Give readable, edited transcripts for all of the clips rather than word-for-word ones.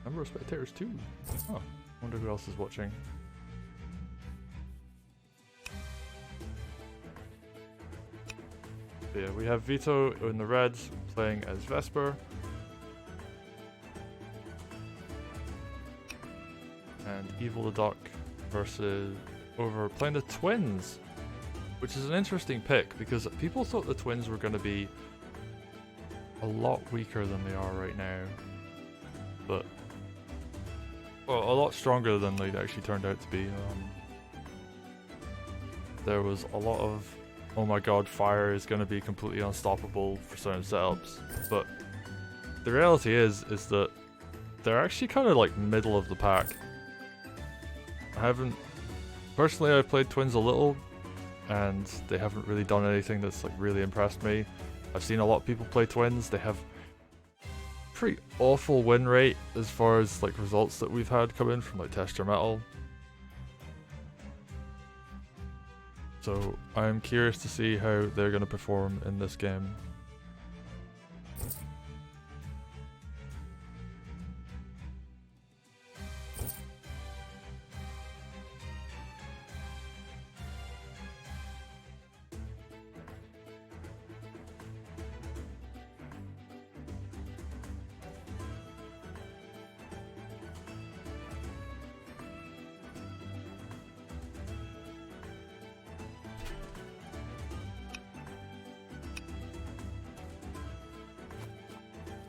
Number of spectators too. Oh, wonder who else is watching. But yeah, we have Vitto in the reds playing as Vesper. And EvelTheDuck versus playing the twins, which is an interesting pick because people thought the twins were going to be a lot weaker than they are right now, but well, a lot stronger than they actually turned out to be. There was a lot of, oh my god, fire is going to be completely unstoppable for certain setups, but the reality is that they're actually kind of like middle of the pack. Personally, I've played twins a little, and they haven't really done anything that's like really impressed me. I've seen a lot of people play twins. They have pretty awful win rate as far as like results that we've had come in from like Test Your Metal. So I'm curious to see how they're going to perform in this game.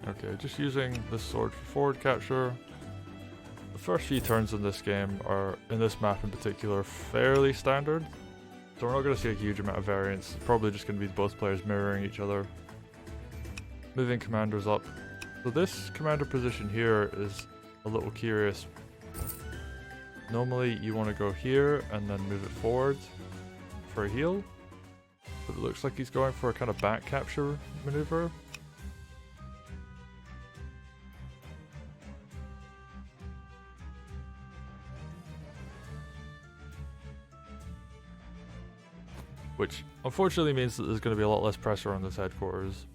Okay, just using this sword for forward capture. The first few turns in this game are, in this map in particular, fairly standard. So we're not going to see a huge amount of variance. It's probably just going to be both players mirroring each other. Moving commanders up. So this commander position here is a little curious. Normally you want to go here and then move it forward for a heal. But it looks like he's going for a kind of back capture maneuver. Which unfortunately means that there's going to be a lot less pressure on this headquarters.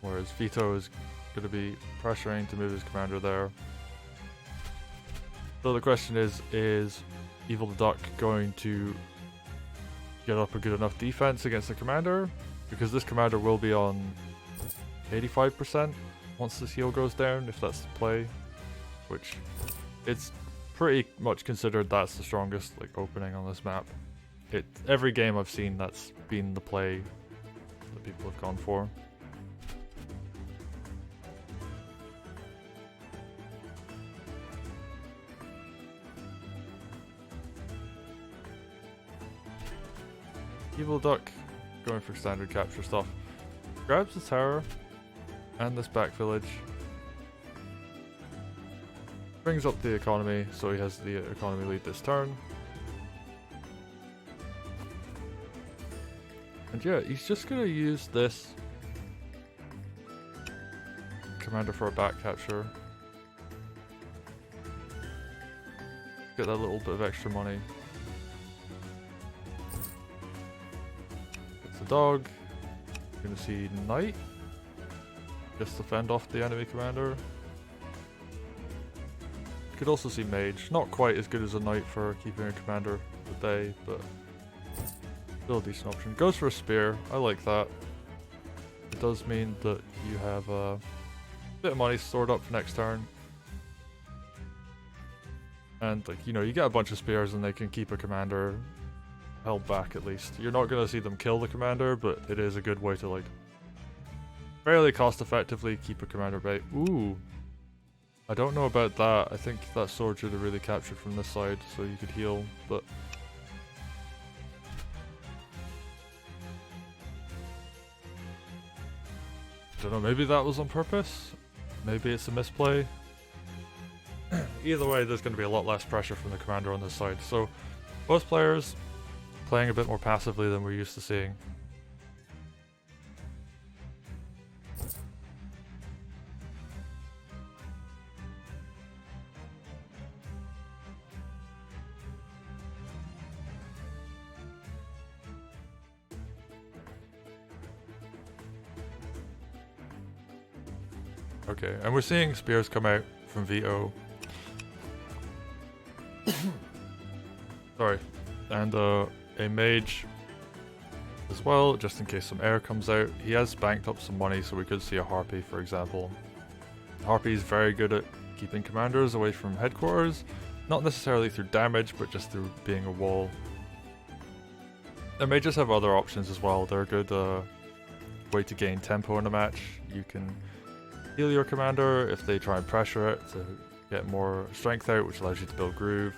Whereas Vitto is going to be pressuring to move his commander there. So the question is EvelTheDuck going to get up a good enough defense against the commander? Because this commander will be on 85% once this heal goes down, if that's the play. Which, it's pretty much considered that's the strongest like opening on this map. Every game I've seen, that's been the play that people have gone for. EvelTheDuck going for standard capture stuff. Grabs the tower and this back village. Brings up the economy, so he has the economy lead this turn. And yeah, he's just going to use this commander for a back capture. Get that little bit of extra money. It's a dog. You're going to see knight. Just to fend off the enemy commander. You could also see mage. Not quite as good as a knight for keeping a commander at bay, but still a decent option. Goes for a spear. I like that. It does mean that you have a bit of money stored up for next turn. And like, you know, you get a bunch of spears and they can keep a commander held back at least. You're not going to see them kill the commander, but it is a good way to like fairly cost effectively keep a commander bay. Ooh. I don't know about that. I think that sword should have really captured from this side so you could heal, but don't know, maybe that was on purpose. Maybe it's a misplay. Either way, there's going to be a lot less pressure from the commander on this side. So both players playing a bit more passively than we're used to seeing. Okay, and we're seeing spears come out from Vitto. Sorry. And a mage as well, just in case some air comes out. He has banked up some money, so we could see a harpy, for example. Harpy is very good at keeping commanders away from headquarters, not necessarily through damage, but just through being a wall. And mages have other options as well. They're a good way to gain tempo in a match. You can heal your commander if they try and pressure it to get more strength out, which allows you to build groove.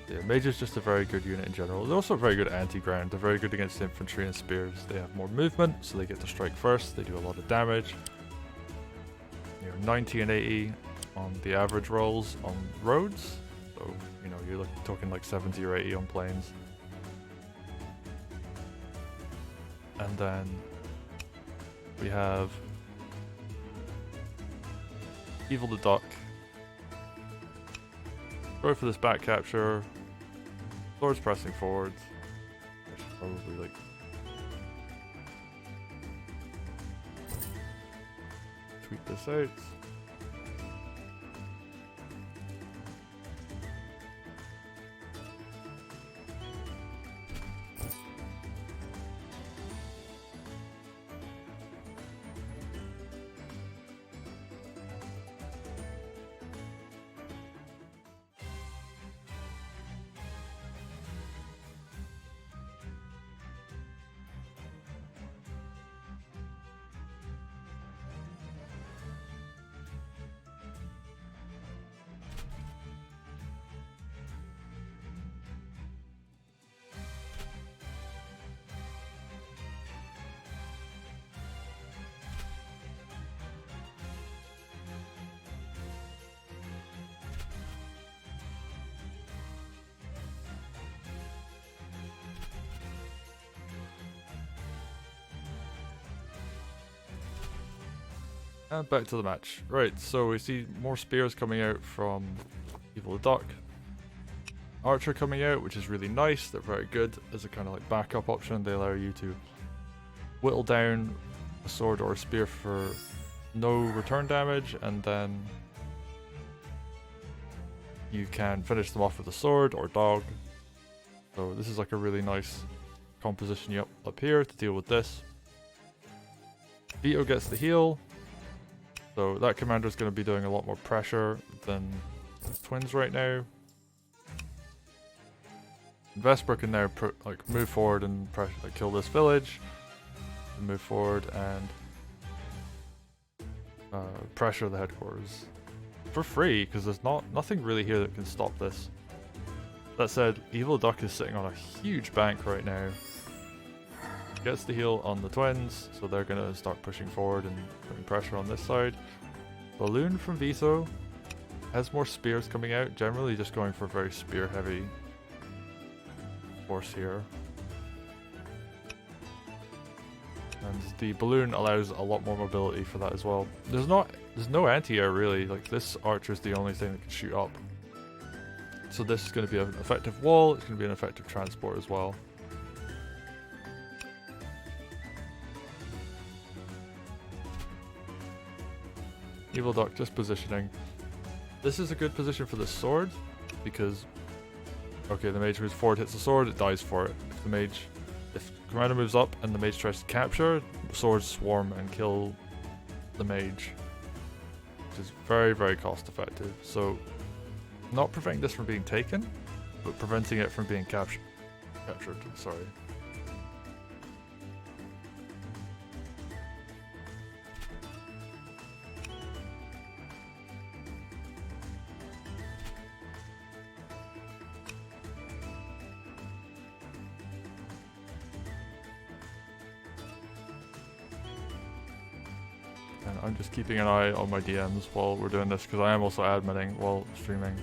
Yeah, mage is just a very good unit in general. They're also very good anti-ground. They're very good against infantry and spears. They have more movement, so they get to strike first. They do a lot of damage. You're 90 and 80 on the average rolls on roads. So, you know, you're talking like 70 or 80 on plains. And then we have EvelTheDuck. Go for this back capture. Swords pressing forward. I should probably like tweet this out. And back to the match. Right, so we see more spears coming out from EvelTheDuck. Archer coming out, which is really nice. They're very good as a kind of like backup option. They allow you to whittle down a sword or a spear for no return damage, and then you can finish them off with a sword or dog. So this is like a really nice composition up here to deal with this. Vitto gets the heal. So that commander is going to be doing a lot more pressure than Twins right now. Vesper can now move forward and kill this village, and move forward and pressure the headquarters for free, because there's nothing really here that can stop this. That said, EvelTheDuck is sitting on a huge bank right now. Gets the heal on the Twins, so they're going to start pushing forward and putting pressure on this side. Balloon from Vitto has more spears coming out, generally just going for very spear heavy force here. And the balloon allows a lot more mobility for that as well. There's no anti-air really, like this archer is the only thing that can shoot up. So this is going to be an effective wall, it's going to be an effective transport as well. EvelTheDuck just positioning. This is a good position for the sword, because okay, the mage moves forward, hits the sword, it dies for it. If commander moves up and the mage tries to capture, swords swarm and kill the mage, which is very, very cost effective. So not preventing this from being taken, but preventing it from being captured. Sorry. And I'm just keeping an eye on my DMs while we're doing this, because I am also adminning while streaming.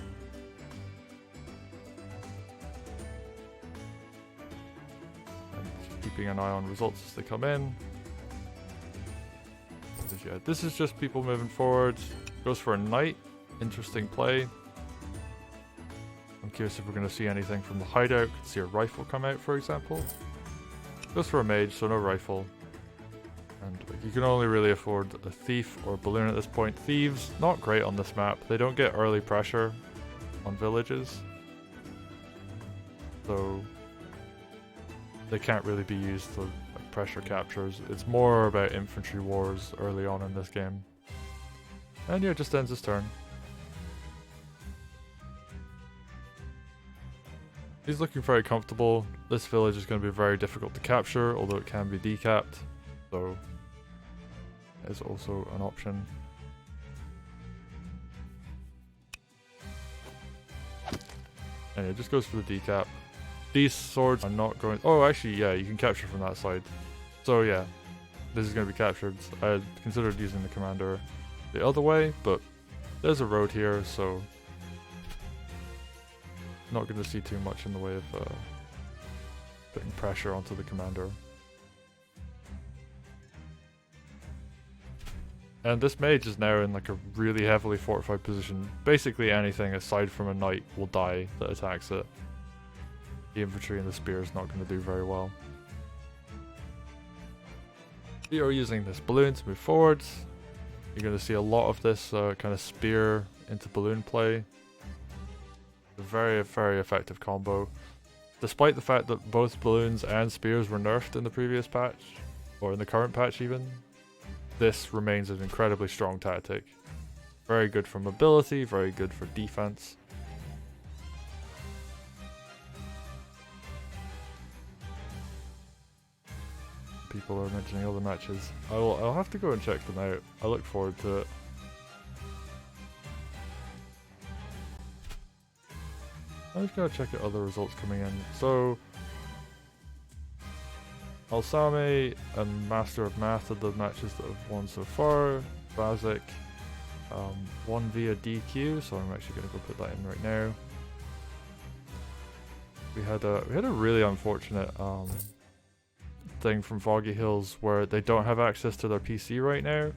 And keeping an eye on results as they come in. Yeah, this is just people moving forward. Goes for a knight. Interesting play. I'm curious if we're going to see anything from the hideout. Could see a rifle come out, for example. Goes for a mage, so no rifle. And like, you can only really afford a thief or a balloon at this point. Thieves, not great on this map. They don't get early pressure on villages, so they can't really be used to like, pressure captures. It's more about infantry wars early on in this game. And yeah, it just ends his turn. He's looking very comfortable. This village is going to be very difficult to capture, although it can be decapped, so it's also an option. And it just goes for the decap. These swords are not going... Oh, actually, yeah, you can capture from that side. So yeah, this is going to be captured. I had considered using the commander the other way, but there's a road here, so not going to see too much in the way of putting pressure onto the commander. And this mage is now in like a really heavily fortified position. Basically anything aside from a knight will die that attacks it. The infantry and the spear is not going to do very well. We are using this balloon to move forwards. You're going to see a lot of this kind of spear into balloon play. A very, very effective combo. Despite the fact that both balloons and spears were nerfed in the previous patch, or in the current patch even, this remains an incredibly strong tactic. Very good for mobility, very good for defense. People are mentioning other matches. I'll have to go and check them out. I look forward to it. I'm just gonna check out other results coming in. So, Alsame and Master of Math are the matches that have won so far. Basic won via DQ, so I'm actually gonna go put that in right now. We had a really unfortunate thing from Foggy Hills where they don't have access to their PC right now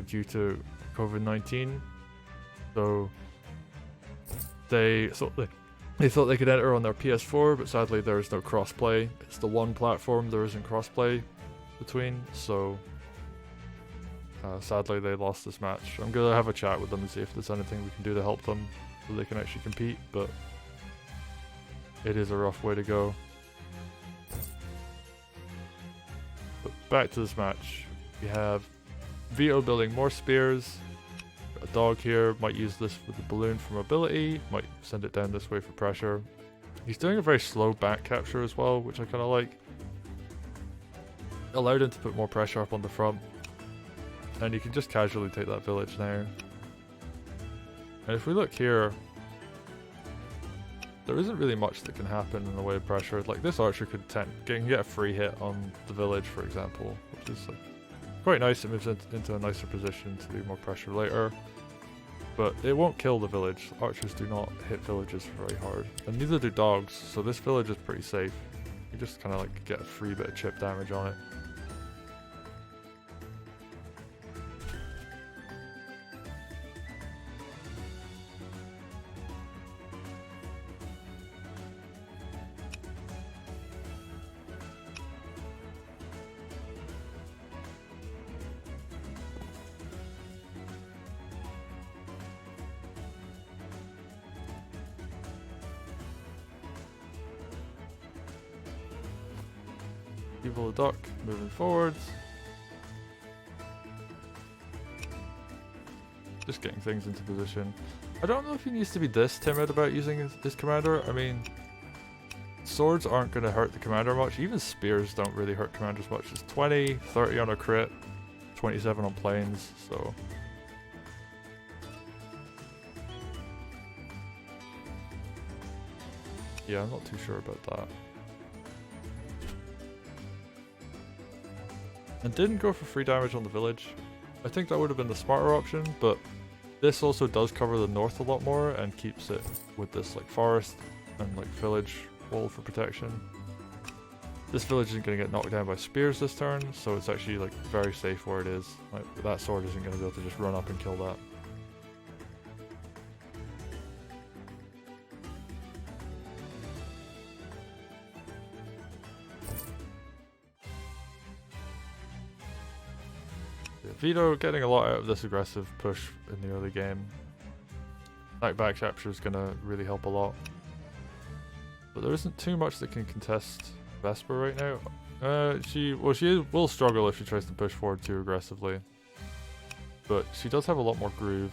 due to COVID-19. So they thought they could enter on their PS4, but sadly there is no crossplay. It's the one platform there isn't crossplay between, so sadly they lost this match. I'm gonna have a chat with them and see if there's anything we can do to help them so they can actually compete, but it is a rough way to go. But back to this match. We have Vitto building more spears. A dog here might use this with the balloon for mobility, might send it down this way for pressure. He's doing a very slow back capture as well, which I kind of like. Allowed him to put more pressure up on the front. And you can just casually take that village now. And if we look here, there isn't really much that can happen in the way of pressure. Like this archer can get a free hit on the village, for example, which is like quite nice. It moves into a nicer position to do more pressure later. But it won't kill the village. Archers do not hit villages very hard. And neither do dogs, so this village is pretty safe. You just kind of like get a free bit of chip damage on it. EvelTheDuck moving forwards. Just getting things into position. I don't know if he needs to be this timid about using his commander. I mean, swords aren't going to hurt the commander much. Even spears don't really hurt commanders much. It's 20, 30 on a crit, 27 on planes, so... yeah, I'm not too sure about that. And didn't go for free damage on the village. I think that would have been the smarter option, but this also does cover the north a lot more and keeps it with this like forest and like village wall for protection. This village isn't going to get knocked down by spears this turn, so it's actually like very safe where it is. Like that sword isn't going to be able to just run up and kill that. Vitto getting a lot out of this aggressive push in the early game. That back capture is going to really help a lot. But there isn't too much that can contest Vesper right now. She will struggle if she tries to push forward too aggressively. But she does have a lot more groove.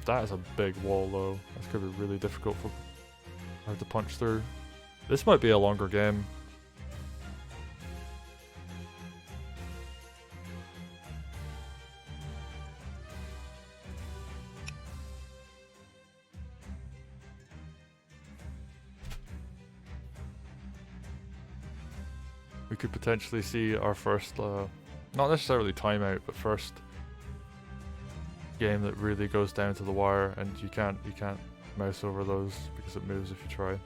That is a big wall though. That's going to be really difficult for her to punch through. This might be a longer game. We could potentially see our first, not necessarily timeout, but first game that really goes down to the wire, and you can't mouse over those because it moves if you try.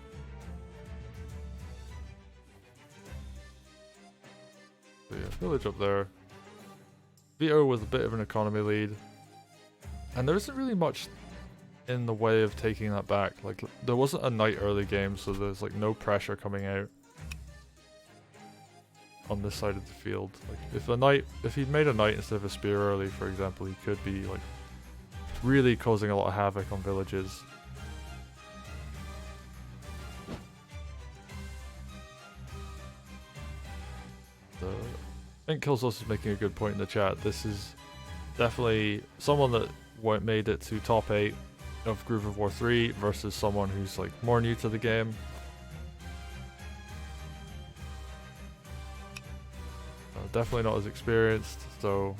So yeah, village up there. Vitto with a bit of an economy lead, and there isn't really much in the way of taking that back. Like, there wasn't a knight early game, so there's like no pressure coming out on this side of the field. Like, if he'd made a knight instead of a spear early, for example, he could be like really causing a lot of havoc on villages. I think Killsos is making a good point in the chat. This is definitely someone that made it to top 8 of Groove of War 3 versus someone who's like more new to the game. Definitely not as experienced, so...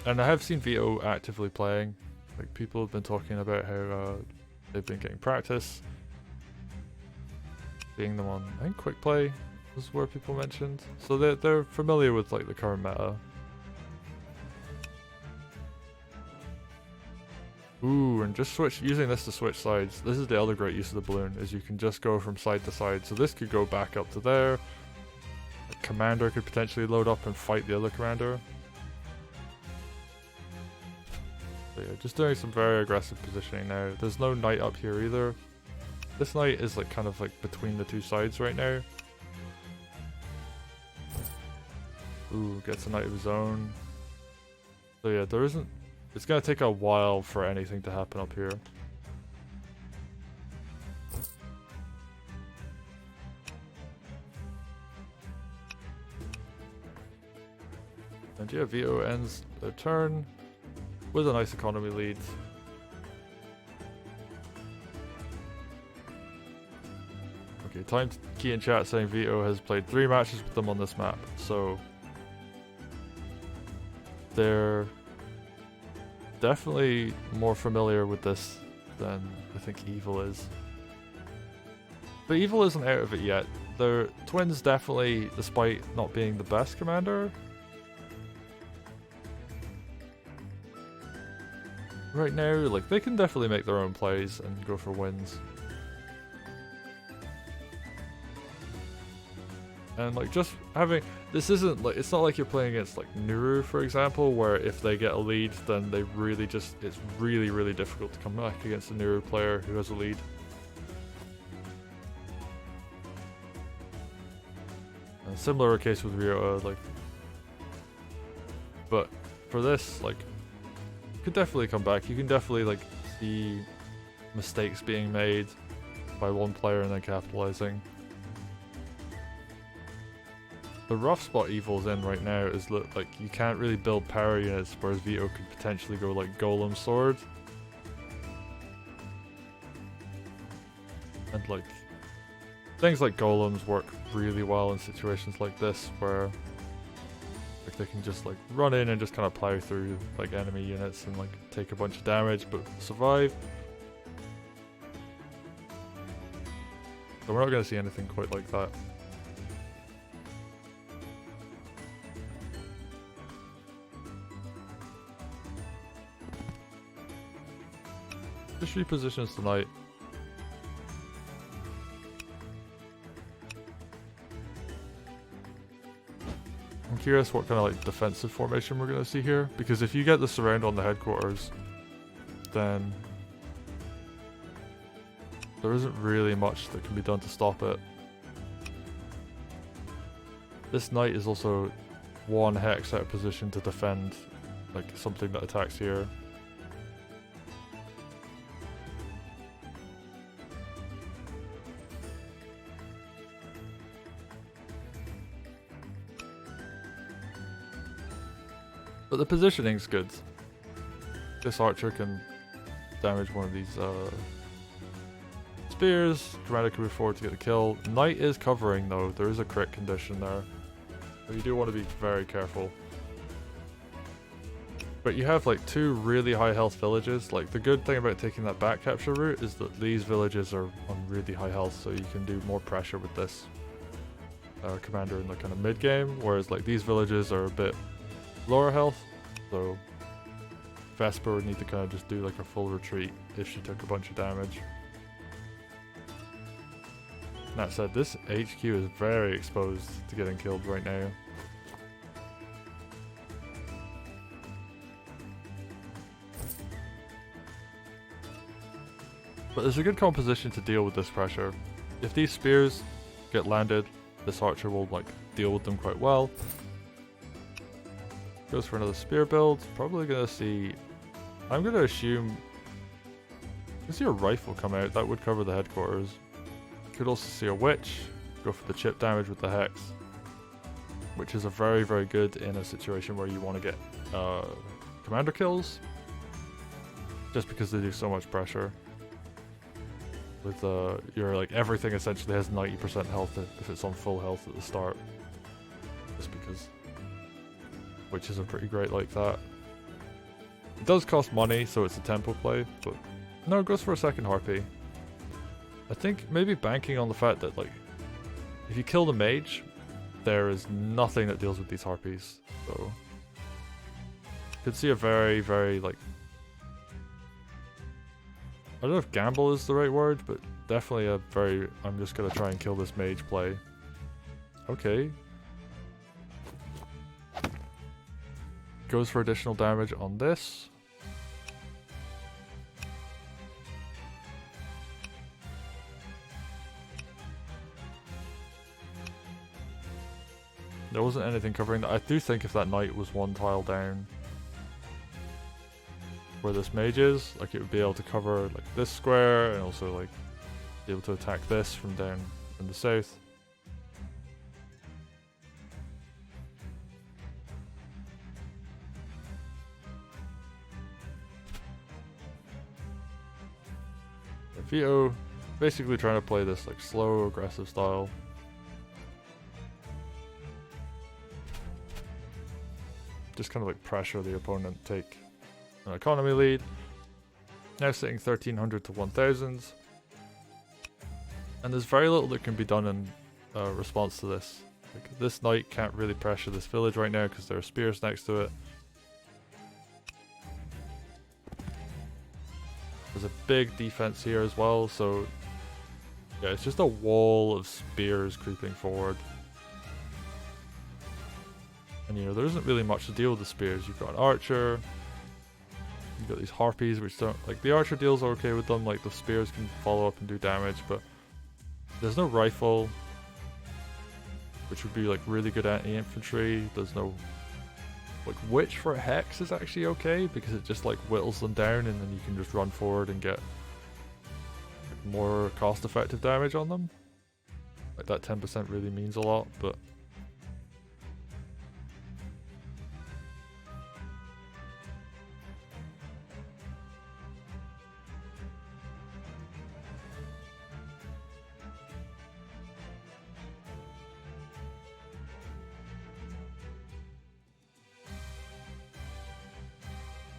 And I have seen Vitto actively playing. Like, people have been talking about how they've been getting practice. Seeing them on, I think, Quick Play was where people mentioned. So they're familiar with like the current meta. Ooh, and just using this to switch sides. This is the other great use of the balloon, is you can just go from side to side. So this could go back up to there. Commander could potentially load up and fight the other commander. So yeah, just doing some very aggressive positioning now. There's no knight up here either. This knight is like kind of like between the two sides right now. Ooh, gets a knight of his own. So yeah, there isn't... It's gonna take a while for anything to happen up here. And yeah, Vitto ends their turn with a nice economy lead. Okay, time to key in chat saying Vitto has played 3 matches with them on this map, so they're definitely more familiar with this than I think Evil is. But Evil isn't out of it yet. Their twins definitely, despite not being the best commander, right now, like, they can definitely make their own plays and go for wins. And like, just having, this isn't like, it's not like you're playing against like Nuru, for example, where if they get a lead, then they really just, it's really, really difficult to come back against a Nuru player who has a lead. And similar case with Ryota, like, but for this, like, you can definitely come back. You can definitely like see mistakes being made by one player and then capitalizing. The rough spot Evil's in right now is like you can't really build power units, whereas Vitto could potentially go like Golem Sword. And like things like golems work really well in situations like this where like they can just like run in and just kind of plow through like enemy units and like take a bunch of damage but survive. So we're not going to see anything quite like that. Just repositions tonight. I'm curious what kind of like defensive formation we're going to see here, because if you get the surround on the headquarters, then there isn't really much that can be done to stop it. This knight is also 1 hex out of position to defend like something that attacks here. But the positioning's good. This archer can damage one of these spears. Commander can move forward to get the kill. Knight is covering though. There is a crit condition there. So you do want to be very careful. But you have like 2 really high health villages. Like the good thing about taking that back capture route is that these villages are on really high health, so you can do more pressure with this commander in the kind of mid game. Whereas like these villages are a bit lower health, so Vesper would need to kind of just do like a full retreat if she took a bunch of damage. That said, this HQ is very exposed to getting killed right now. But there's a good composition to deal with this pressure. If these spears get landed, this archer will like deal with them quite well. Goes for another spear build. Probably gonna see. I'm gonna assume. I see a rifle come out. That would cover the headquarters. Could also see a witch. Go for the chip damage with the hex, which is a very, very good in a situation where you want to get commander kills. Just because they do so much pressure. With your like everything essentially has 90% health if it's on full health at the start. Just because. Witches are pretty great like that. It does cost money, so it's a tempo play, but no, it goes for a second harpy. I think maybe banking on the fact that like if you kill the mage, there is nothing that deals with these harpies. So could see a very, very like I don't know if gamble is the right word, but definitely a very I'm just gonna try and kill this mage play. Okay. Goes for additional damage on this. There wasn't anything covering that. I do think if that knight was 1 tile down where this mage is, like it would be able to cover like this square and also like be able to attack this from down in the south. Vitto basically trying to play this like slow, aggressive style. Just kind of like pressure the opponent, take an economy lead. Now sitting 1300 to 1000. And there's very little that can be done in response to this. Like, this knight can't really pressure this village right now because there are spears next to it. There's a big defense here as well, so yeah, it's just a wall of spears creeping forward. And you know, there isn't really much to deal with the spears. You've got an archer, you've got these harpies which don't, like the archer deals are okay with them, like the spears can follow up and do damage, but there's no rifle, which would be like really good anti-infantry. There's no like witch for a hex is actually okay because it just like whittles them down and then you can just run forward and get like, more cost effective damage on them. Like that 10% really means a lot, but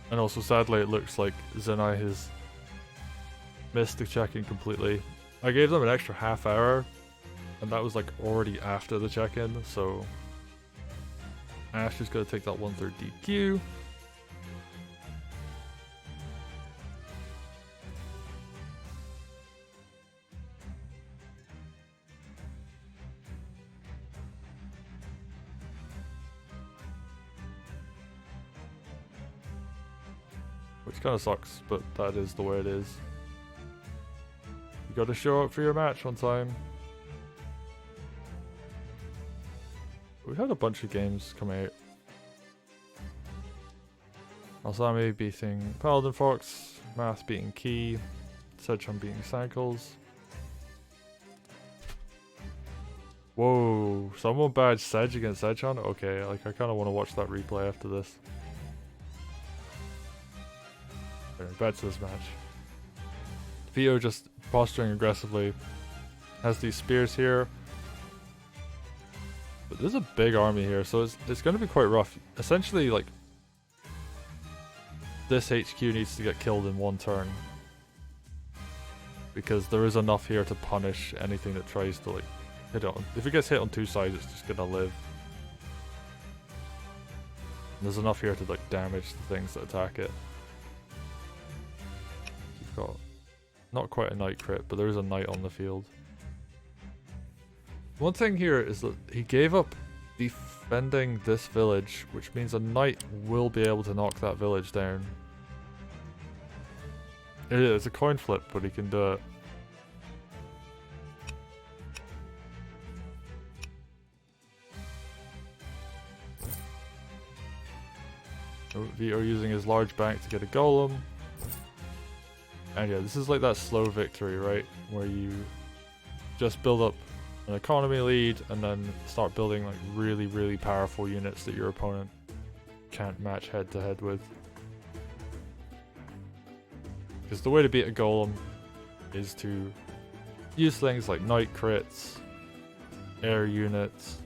and also sadly it looks like Zenai has missed the check-in completely. I gave them an extra half hour and that was like already after the check-in, so Ash is going to take that 1/3 DQ. Which kind of sucks, but that is the way it is. You gotta show up for your match on time. we've had a bunch of games come out. Alzami beating Paladin Fox, Math beating Key, Sedgeon beating Cycles. Whoa, someone badged Sedge against Sedgeon? Okay, like I kind of want to watch that replay after this. Anyway, back to this match. Vitto just posturing aggressively. Has these spears here. But there's a big army here, so it's going to be quite rough. Essentially, like, this HQ needs to get killed in one turn. Because there is enough here to punish anything that tries to, like, hit on. If it gets hit on two sides, it's just going to live. And there's enough here to, like, damage the things that attack it. You've got not quite a knight crit, but there is a knight on the field. One thing here is that he gave up defending this village, which means a knight will be able to knock that village down. It's a coin flip, but he can do it. Vitto using his large bank to get a golem. And yeah, this is like that slow victory, right? Where you just build up an economy lead and then start building like really, really powerful units that your opponent can't match head to head with. Because the way to beat a golem is to use things like knight crits, air units.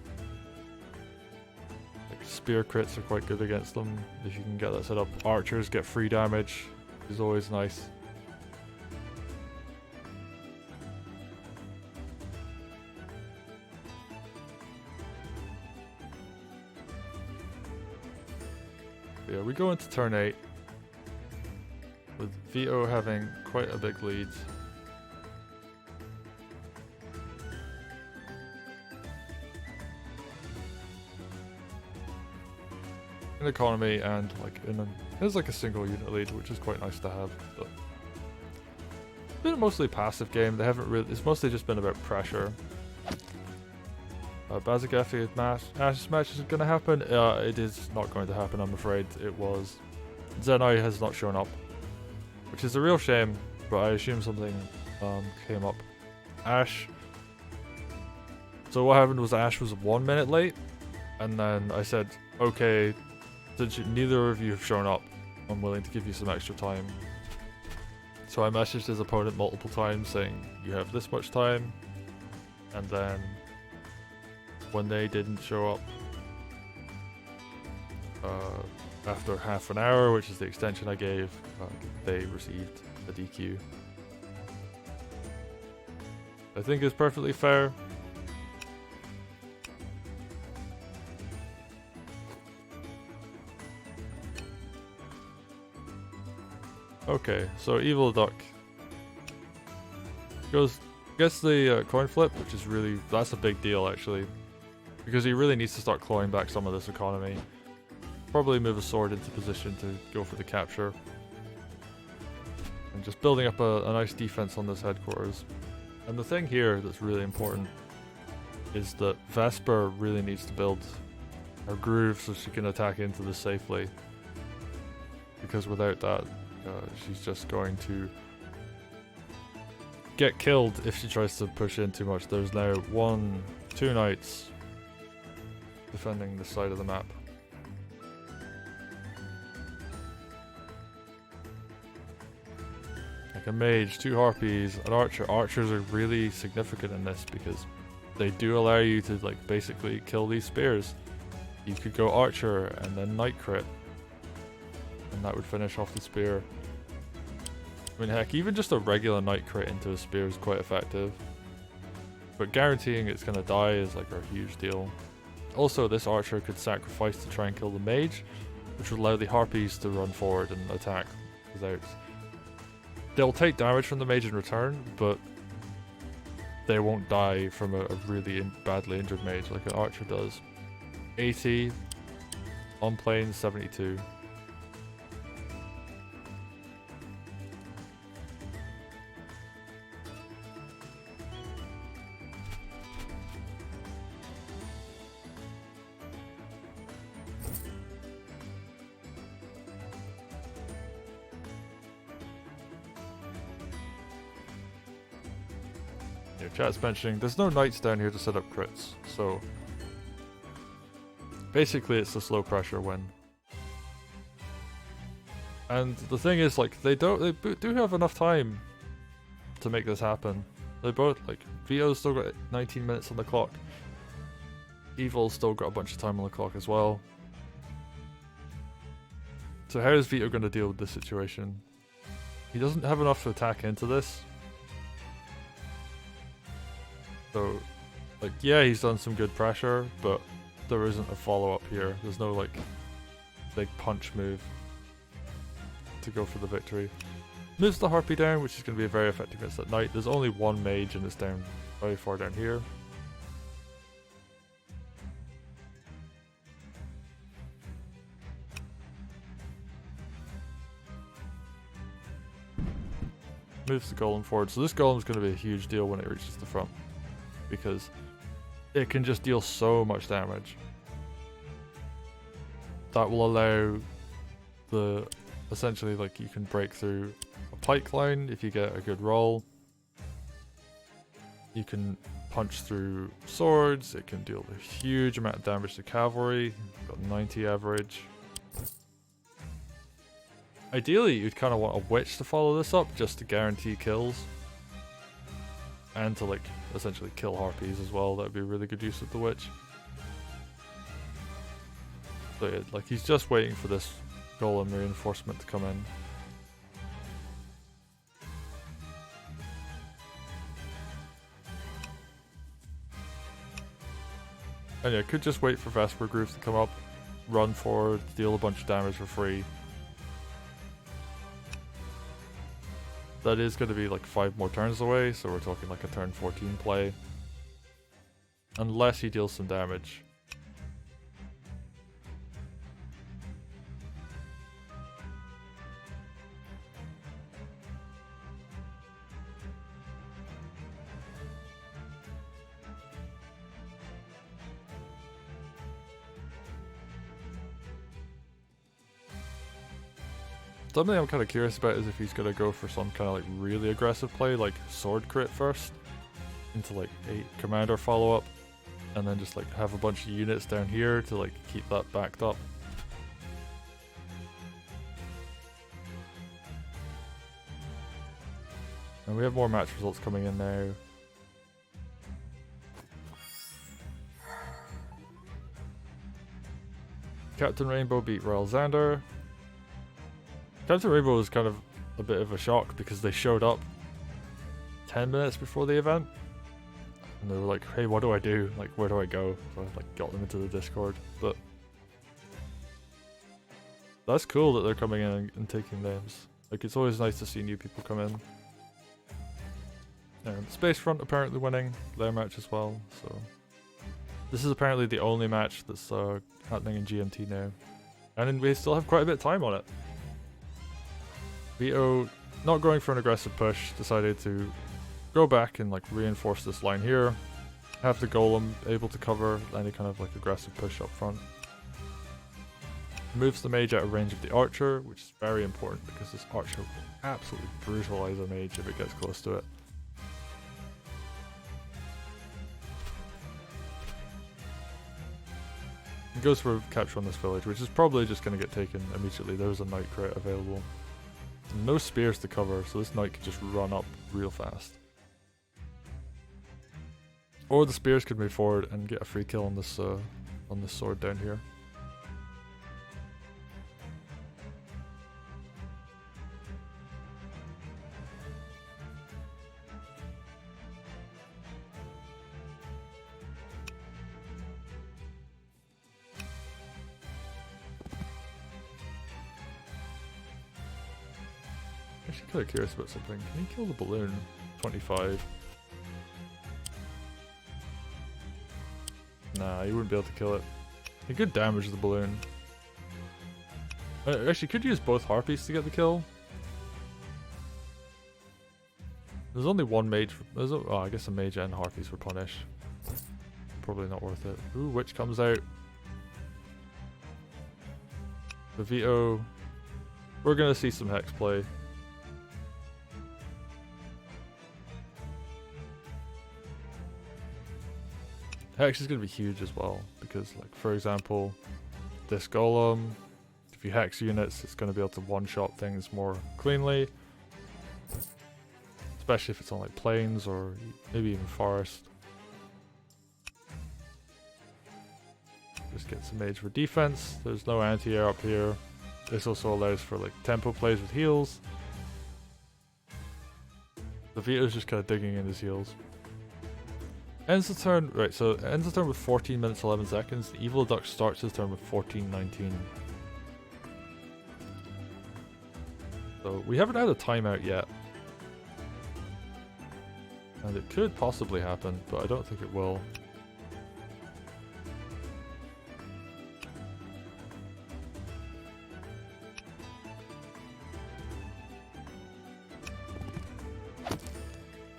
Like spear crits are quite good against them if you can get that set up. Archers get free damage, which is always nice. Yeah, we go into turn 8 with Vitto having quite a big lead. In economy and like there's like a single unit lead, which is quite nice to have. But it's been a mostly passive game. They haven't really. It's mostly just been about pressure. Bazagafi Ash's match is going to happen. It is not going to happen, I'm afraid. It was. Zenai has not shown up, which is a real shame, but I assume something came up. Ash. So what happened was Ash was 1 minute late, and then I said, okay, since neither of you have shown up, I'm willing to give you some extra time. So I messaged his opponent multiple times saying, you have this much time, and then when they didn't show up after half an hour, which is the extension I gave, they received a DQ. I think it's perfectly fair. Okay, so EvelTheDuck gets the coin flip, which is that's a big deal actually. Because he really needs to start clawing back some of this economy. Probably move a sword into position to go for the capture. And just building up a nice defense on this headquarters. And the thing here that's really important is that Vesper really needs to build her groove so she can attack into this safely. Because without that, she's just going to get killed if she tries to push in too much. There's now 2 knights defending this side of the map. Like a mage, 2 harpies, an archer. Archers are really significant in this because they do allow you to like basically kill these spears. You could go archer and then knight crit, and that would finish off the spear. I mean, heck, even just a regular knight crit into a spear is quite effective. But guaranteeing it's gonna die is like a huge deal. Also, this archer could sacrifice to try and kill the mage, which would allow the harpies to run forward and attack without. They'll take damage from the mage in return, but they won't die from a really badly injured mage like an archer does. 80 on plane 72. Yeah, chat's mentioning there's no knights down here to set up crits, so basically it's a slow pressure win. And the thing is, like, they do have enough time to make this happen. They both, like, Vito's still got 19 minutes on the clock. Evil's still got a bunch of time on the clock as well. So how is Vito going to deal with this situation? He doesn't have enough to attack into this. So, like, yeah, he's done some good pressure, but there isn't a follow-up here. There's no, like, big punch move to go for the victory. Moves the Harpy down, which is going to be very effective against that knight. There's only one mage and it's down very far down here. Moves the golem forward. So this golem's going to be a huge deal when it reaches the front, because it can just deal so much damage. That will allow the, essentially, like, you can break through a pike line if you get a good roll. You can punch through swords. It can deal a huge amount of damage to cavalry. Got 90 average. Ideally, you'd kind of want a witch to follow this up just to guarantee kills. And to, like, essentially kill harpies as well. That would be really good use of the witch. So yeah, like, he's just waiting for this golem reinforcement to come in. And yeah, could just wait for Vesper Grooves to come up, run forward, deal a bunch of damage for free. That is going to be like 5 more turns away, so we're talking like a turn 14 play. Unless he deals some damage. Something I'm kind of curious about is if he's going to go for some kind of like really aggressive play, like sword crit first, into like a commander follow up, and then just like have a bunch of units down here to like keep that backed up. And we have more match results coming in now. Captain Rainbow beat Royal Xander. Captain Rainbow was kind of a bit of a shock because they showed up 10 minutes before the event. And they were like, hey, what do I do? Like, where do I go? So I like got them into the Discord. But that's cool that they're coming in and taking names. Like, it's always nice to see new people come in. And Space Front apparently winning their match as well. So this is apparently the only match that's happening in GMT now. And we still have quite a bit of time on it. Vito, not going for an aggressive push, decided to go back and like reinforce this line here. Have the golem able to cover any kind of like aggressive push up front. Moves the mage out of range of the archer, which is very important because this archer will absolutely brutalize a mage if it gets close to it. He goes for a capture on this village, which is probably just going to get taken immediately. There's a knight crit available. No spears to cover, so this knight could just run up real fast. Or the spears could move forward and get a free kill on this sword down here. Actually, kind of curious about something. Can he kill the balloon? 25. Nah, he wouldn't be able to kill it. He could damage the balloon. Actually, could use both harpies to get the kill. There's only one mage. Oh, I guess a mage and harpies would punish. Probably not worth it. Ooh, witch comes out. The Vito. We're gonna see some hex play. Hex is going to be huge as well, because like for example, this golem, if you hex units, it's going to be able to one-shot things more cleanly. Especially if it's on like plains or maybe even forest. Just get some mage for defense. There's no anti-air up here. This also allows for like tempo plays with heals. The Vito's just kind of digging in his heals. Ends the turn, right, so ends the turn with 14 minutes 11 seconds. The EvelTheDuck starts his turn with 14:19. So we haven't had a timeout yet. And it could possibly happen, but I don't think it will.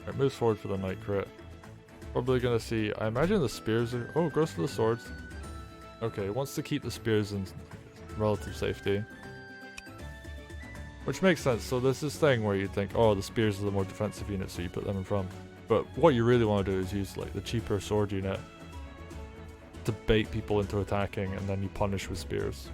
Alright, moves forward for the night crit. Probably gonna see, I imagine the spears are, oh, goes to the swords. Okay, wants to keep the spears in relative safety. Which makes sense, so there's this thing where you think, oh, the spears are the more defensive unit, so you put them in front. But what you really want to do is use like the cheaper sword unit to bait people into attacking, and then you punish with spears.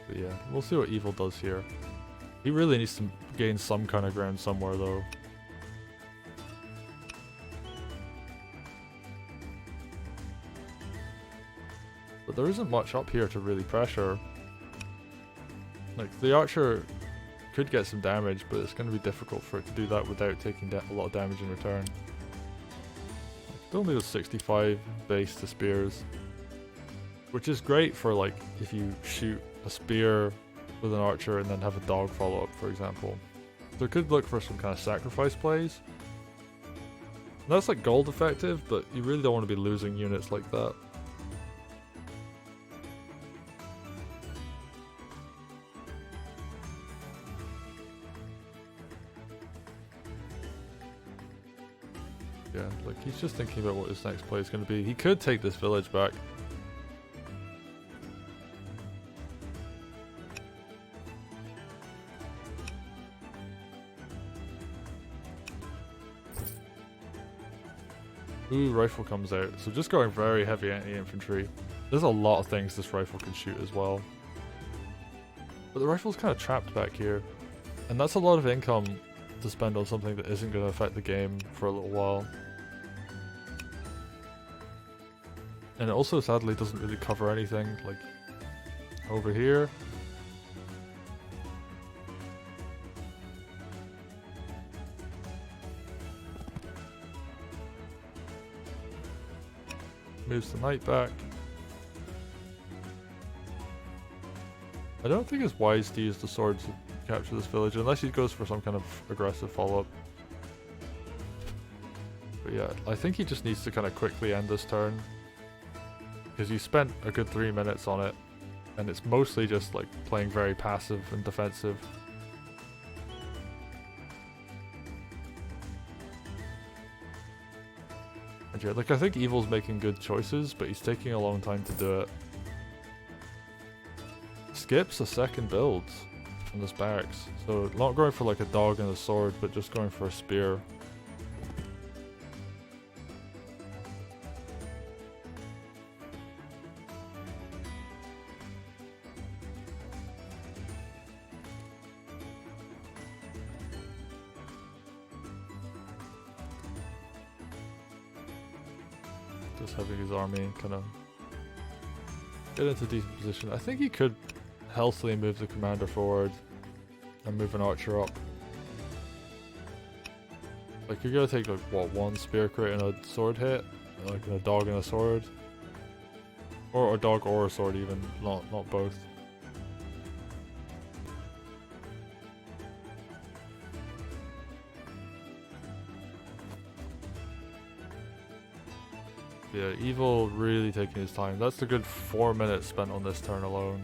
But yeah, we'll see what Evil does here. He really needs to gain some kind of ground somewhere though. But there isn't much up here to really pressure. Like, the archer could get some damage, but it's going to be difficult for it to do that without taking a lot of damage in return. It only does 65 base to spears. Which is great for, like, if you shoot a spear with an archer and then have a dog follow up, for example. So it could look for some kind of sacrifice plays. And that's like gold effective, but you really don't want to be losing units like that. Yeah, like he's just thinking about what his next play is going to be. He could take this village back. Ooh, rifle comes out. So just going very heavy anti-infantry. There's a lot of things this rifle can shoot as well. But the rifle's kind of trapped back here. And that's a lot of income to spend on something that isn't going to affect the game for a little while. And it also sadly doesn't really cover anything, like over here. Moves the knight back. I don't think it's wise to use the sword to capture this village unless he goes for some kind of aggressive follow-up. But yeah, I think he just needs to kind of quickly end this turn. Because you spent a good 3 minutes on it, and it's mostly just like playing very passive and defensive. And yeah, like I think Evil's making good choices, but he's taking a long time to do it. Skips a second build from this barracks, so not going for like a dog and a sword, but just going for a spear. Just having his army kind of get into a decent position. I think he could healthily move the commander forward and move an archer up. Like you're gonna take like what, one spear crit and a sword hit, like a dog and a sword, or a dog or a sword even, not both. Yeah, Evil really taking his time. That's a good 4 minutes spent on this turn alone.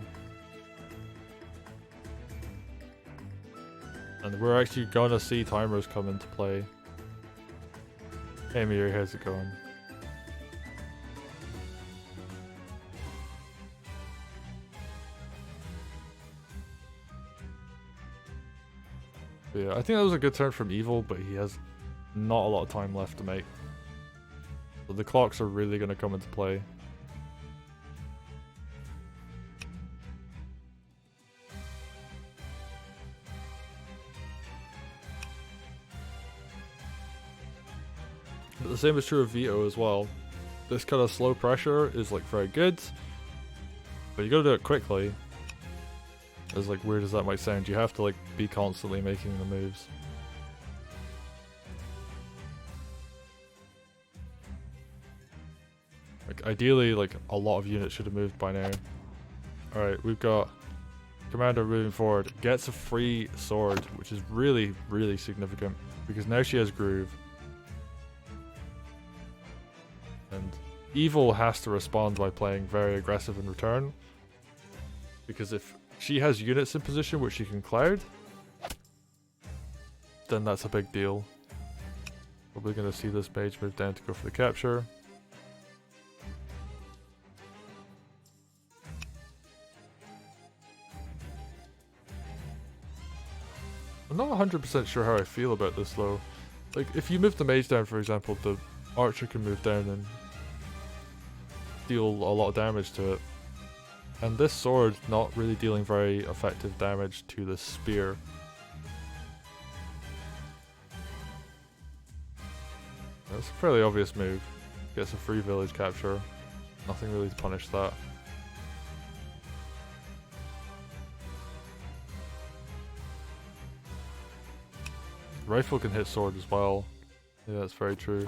And we're actually gonna see timers come into play. Hey Mir, how's it going? But yeah, I think that was a good turn from Evil, but he has not a lot of time left to make. So the clocks are really going to come into play. But the same is true of Vitto as well. This kind of slow pressure is like very good, but you gotta do it quickly. As like weird as that might sound, you have to like be constantly making the moves. Like ideally, like a lot of units should have moved by now. Alright, we've got Commander moving forward, gets a free sword, which is really, really significant because now she has Groove. And Evil has to respond by playing very aggressive in return. Because if she has units in position which she can cloud, then that's a big deal. Probably going to see this page move down to go for the capture. I'm not 100% sure how I feel about this though. Like, if you move the mage down, for example, the archer can move down and deal a lot of damage to it. And this sword not really dealing very effective damage to the spear. That's a fairly obvious move. Gets a free village capture. Nothing really to punish that. Rifle can hit sword as well. Yeah, that's very true.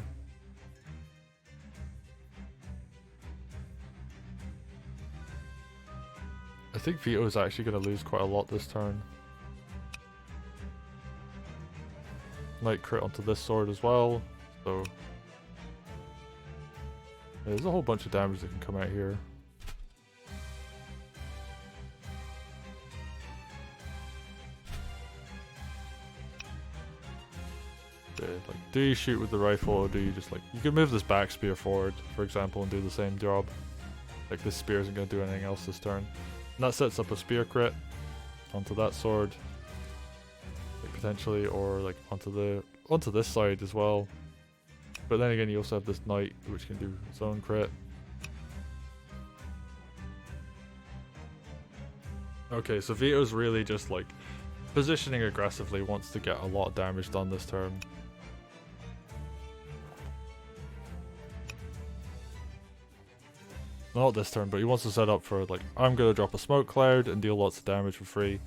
I think Vitto is actually going to lose quite a lot this turn. Might crit onto this sword as well, so... Yeah, there's a whole bunch of damage that can come out here. Yeah, like, do you shoot with the rifle or do you just like... You can move this back spear forward, for example, and do the same job. Like, this spear isn't going to do anything else this turn. And that sets up a spear crit onto that sword, like potentially, or like onto this side as well. But then again, you also have this knight which can do its own crit. Okay, so Vitto's really just like positioning aggressively, wants to get a lot of damage done this turn. Not this turn, but he wants to set up for like, I'm gonna drop a smoke cloud and deal lots of damage for free.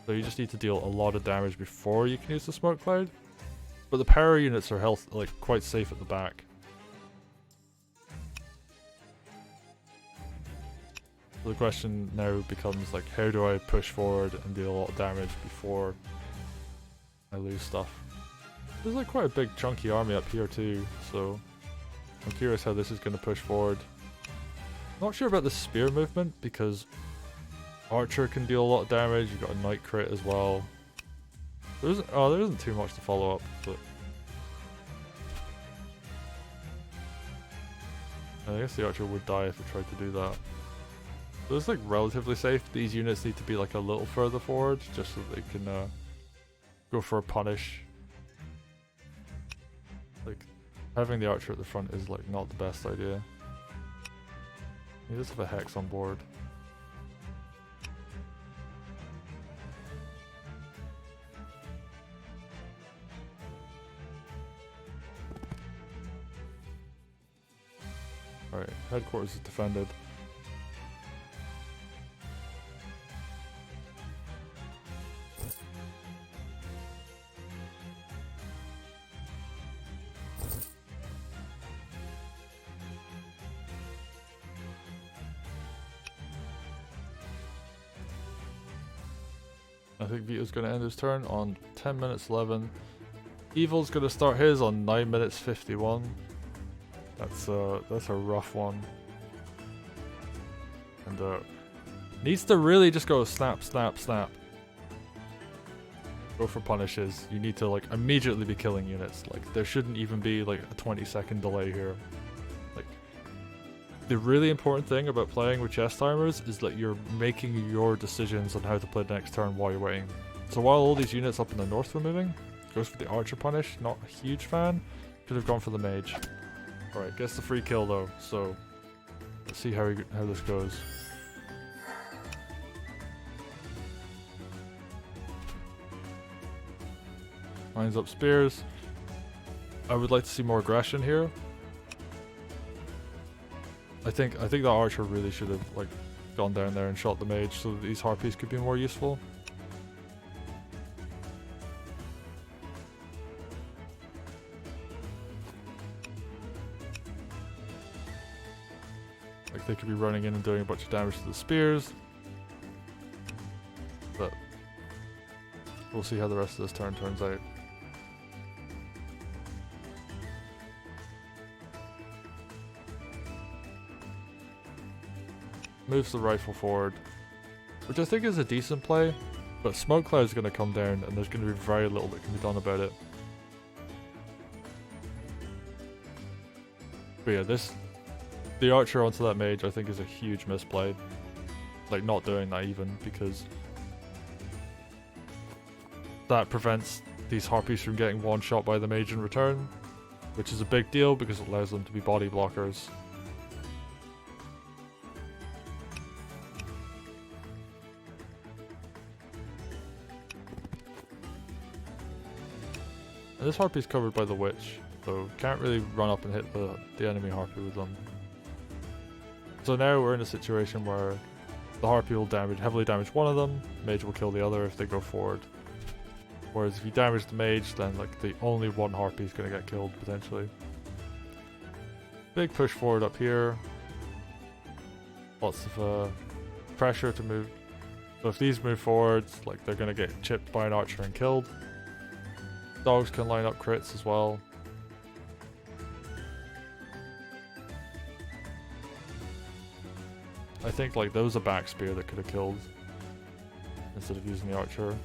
So you just need to deal a lot of damage before you can use the smoke cloud. But the power units are quite safe at the back. So the question now becomes like, how do I push forward and deal a lot of damage before I lose stuff? There's like quite a big chunky army up here too, so I'm curious how this is going to push forward. Not sure about the spear movement because archer can deal a lot of damage. You've got a knight crit as well. There isn't too much to follow up, but I guess the archer would die if it tried to do that. So it's like relatively safe. These units need to be like a little further forward just so they can go for a punish. Like having the archer at the front is like not the best idea. He does have a hex on board. Alright, headquarters is defended. I think Vitto's going to end his turn on 10 minutes 11. Evil's going to start his on 9 minutes 51. That's a rough one. And needs to really just go snap, snap, snap. Go for punishes. You need to like immediately be killing units. Like there shouldn't even be like a 20-second delay here. Like the really important thing about playing with chess timers is that you're making your decisions on how to play the next turn while you're waiting. So while all these units up in the north were moving, goes for the archer punish. Not a huge fan. Could have gone for the mage. Alright, gets the free kill though, so let's see how this goes. Lines up spears. I would like to see more aggression here. I think the archer really should have like gone down there and shot the mage so that these harpies could be more useful. Like they could be running in and doing a bunch of damage to the spears. But we'll see how the rest of this turn turns out. Moves the rifle forward, which I think is a decent play, but smoke cloud is going to come down and there's going to be very little that can be done about it. But yeah, the archer onto that mage I think is a huge misplay. Like not doing that even, because that prevents these harpies from getting one shot by the mage in return, which is a big deal because it allows them to be body blockers. And this harpy is covered by the witch, so can't really run up and hit the enemy harpy with them. So now we're in a situation where the harpy will heavily damage one of them, mage will kill the other if they go forward. Whereas if you damage the mage, then like the only one harpy is going to get killed potentially. Big push forward up here. Lots of pressure to move. So if these move forwards, like they're going to get chipped by an archer and killed. Dogs can line up crits as well. I think like there was a back spear that could have killed instead of using the archer,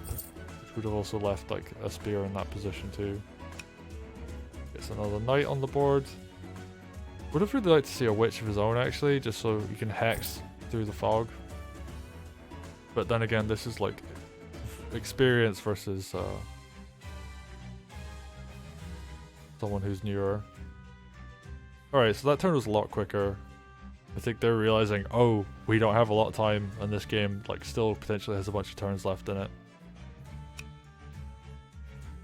which would have also left like a spear in that position too. Gets another knight on the board. Would have really liked to see a witch of his own actually, just so you can hex through the fog. But then again, this is like experience versus someone who's newer. Alright, so that turn was a lot quicker. I think they're realizing, oh, we don't have a lot of time, and this game like still potentially has a bunch of turns left in it.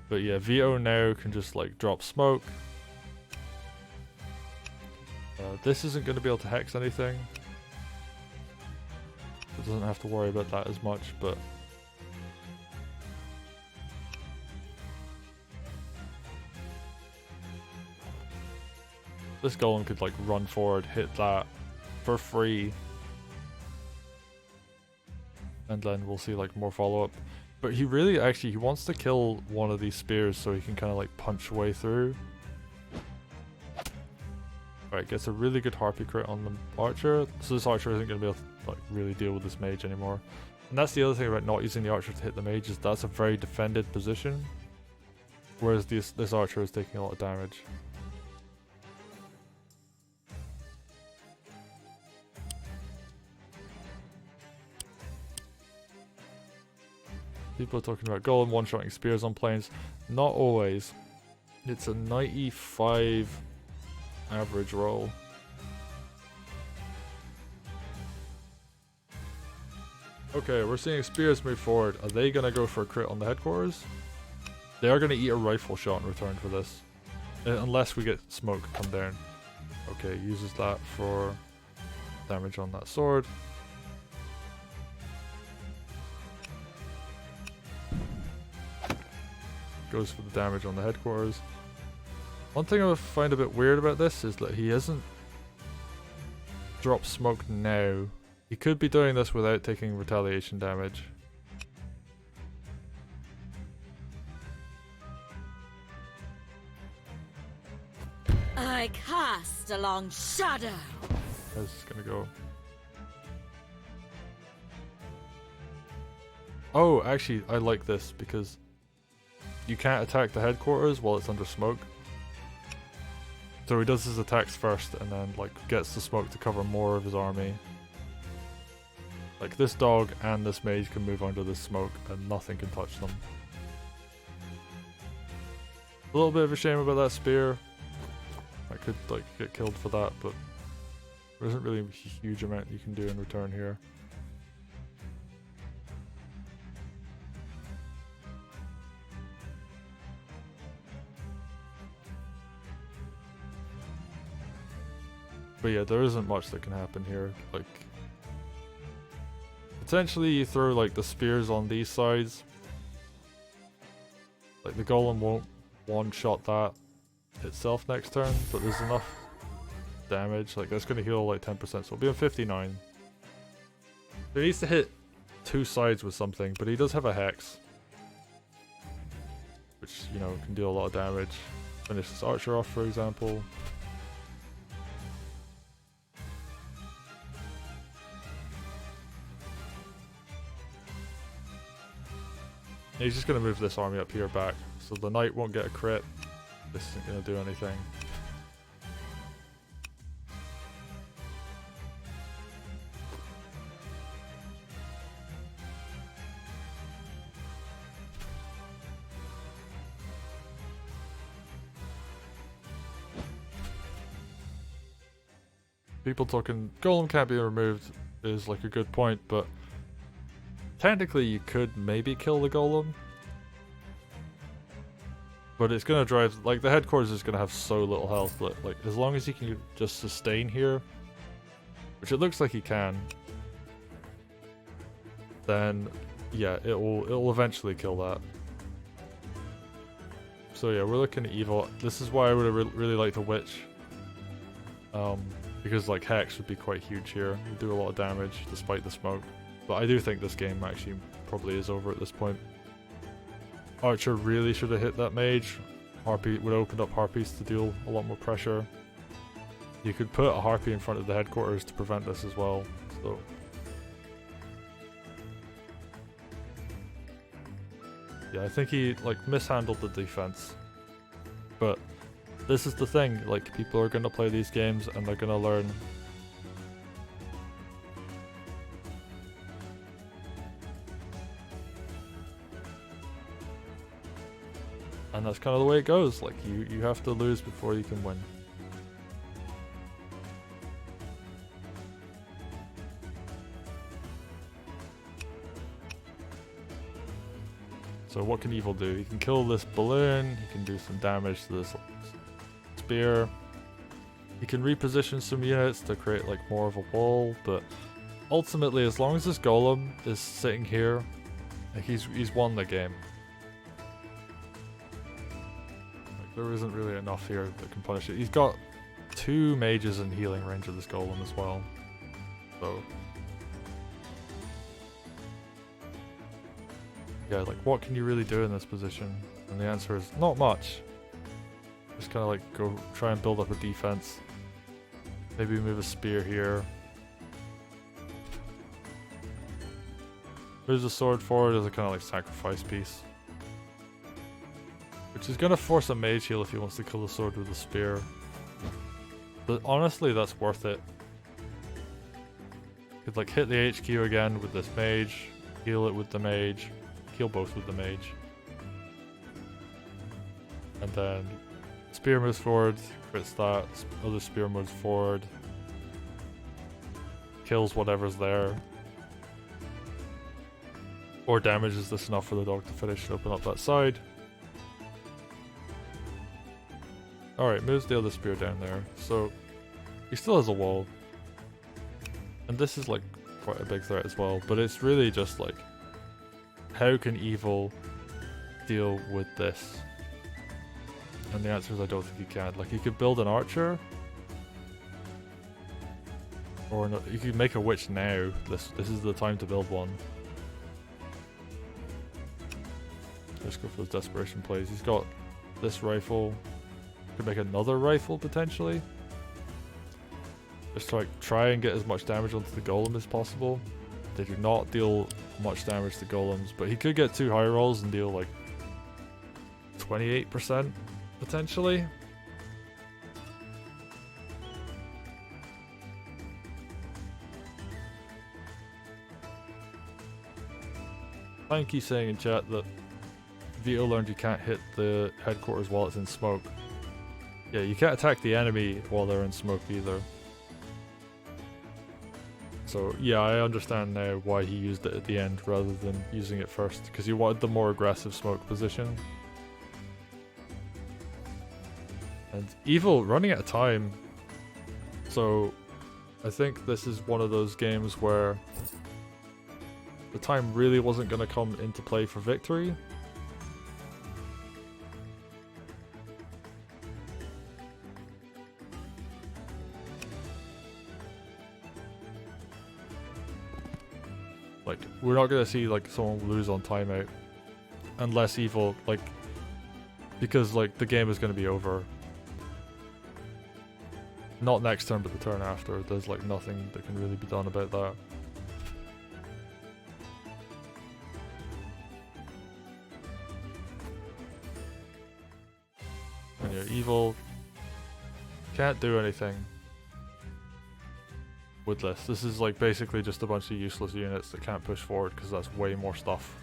But yeah, Vitto now can just like drop smoke. This isn't going to be able to hex anything. It doesn't have to worry about that as much, but this golem could like run forward, hit that for free, and then we'll see like more follow-up. But he really he wants to kill one of these spears so he can kind of like punch way through. Alright, gets a really good harpy crit on the archer, so this archer isn't going to be able to like really deal with this mage anymore. And that's the other thing about not using the archer to hit the mage, is that's a very defended position, whereas this archer is taking a lot of damage. People are talking about golem one-shotting spears on planes. Not always. It's a 95 average roll. Okay, we're seeing spears move forward. Are they gonna go for a crit on the headquarters? They are gonna eat a rifle shot in return for this. Unless we get smoke come down. Okay, uses that for damage on that sword. Goes for the damage on the headquarters. One thing I find a bit weird about this is that he hasn't dropped smoke now. He could be doing this without taking retaliation damage. I cast a long shadow. How's this gonna go? Oh, actually, I like this because you can't attack the headquarters while it's under smoke. So he does his attacks first and then like gets the smoke to cover more of his army. Like this dog and this mage can move under this smoke and nothing can touch them. A little bit of a shame about that spear. I could like get killed for that, but there isn't really a huge amount you can do in return here. But yeah, there isn't much that can happen here. Like, potentially you throw like the spears on these sides. Like the golem won't one-shot that itself next turn, but there's enough damage. Like that's going to heal like 10%, so it'll be on 59. So he needs to hit 2 sides with something, but he does have a hex, which, you know, can deal a lot of damage. Finish this archer off, for example. He's just going to move this army up here back, so the knight won't get a crit. This isn't going to do anything. People talking golem can't be removed is like a good point, but technically you could maybe kill the golem. But it's going to drive, like the headquarters is going to have so little health that like as long as he can just sustain here, which it looks like he can, then yeah, it'll eventually kill that. So yeah, we're looking at evil. This is why I would have really liked a witch. Because like Hex would be quite huge here. It would do a lot of damage despite the smoke. But I do think this game actually probably is over at this point. Archer really should have hit that mage. Harpy would open up Harpies to deal a lot more pressure. You could put a Harpy in front of the headquarters to prevent this as well. So yeah, I think he like mishandled the defense. But this is the thing, like people are gonna play these games and they're gonna learn. And that's kind of the way it goes, like you have to lose before you can win. So what can Evil do? He can kill this balloon, he can do some damage to this spear. He can reposition some units to create like more of a wall, but ultimately as long as this golem is sitting here, like, he's won the game. Like, there isn't really enough here that can punish it. He's got 2 mages in healing range of this golem as well. So yeah, like what can you really do in this position? And the answer is not much. Just kind of like go try and build up a defense. Maybe move a spear here. Moves a sword forward as a kind of like sacrifice piece. Which is going to force a mage heal if he wants to kill the sword with a spear. But honestly, that's worth it. Could like hit the HQ again with this mage, heal it with the mage, heal both with the mage. And then spear moves forward, crits that, other spear moves forward, kills whatever's there. Or damages this enough for the dog to finish and open up that side. Alright, moves the other spear down there. So he still has a wall. And this is like quite a big threat as well, but it's really just like, how can Evil deal with this? And the answer is I don't think he can. Like, he could build an archer. Or no, you could make a witch now. This is the time to build one. Let's go for those desperation plays. He's got this rifle. Could make another rifle potentially. Just to like try and get as much damage onto the golem as possible. They do not deal much damage to golems, but he could get 2 high rolls and deal like 28% potentially. Thanky saying in chat that Vito learned you can't hit the headquarters while it's in smoke. Yeah, you can't attack the enemy while they're in smoke either. So yeah, I understand now why he used it at the end rather than using it first, because he wanted the more aggressive smoke position. And Evil running out of time, so I think this is one of those games where the time really wasn't going to come into play for victory. Like, we're not going to see like someone lose on timeout unless Evil, like, because like the game is going to be over. Not next turn, but the turn after. There's like nothing that can really be done about that. And yeah, Evil can't do anything with this. This is like basically just a bunch of useless units that can't push forward because that's way more stuff.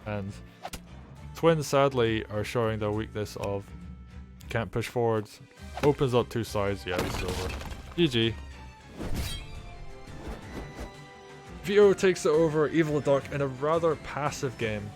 And Twins sadly are showing their weakness of can't push forward. Opens up two sides. Yeah, this is over. GG. Vito takes it over EvelTheDuck in a rather passive game.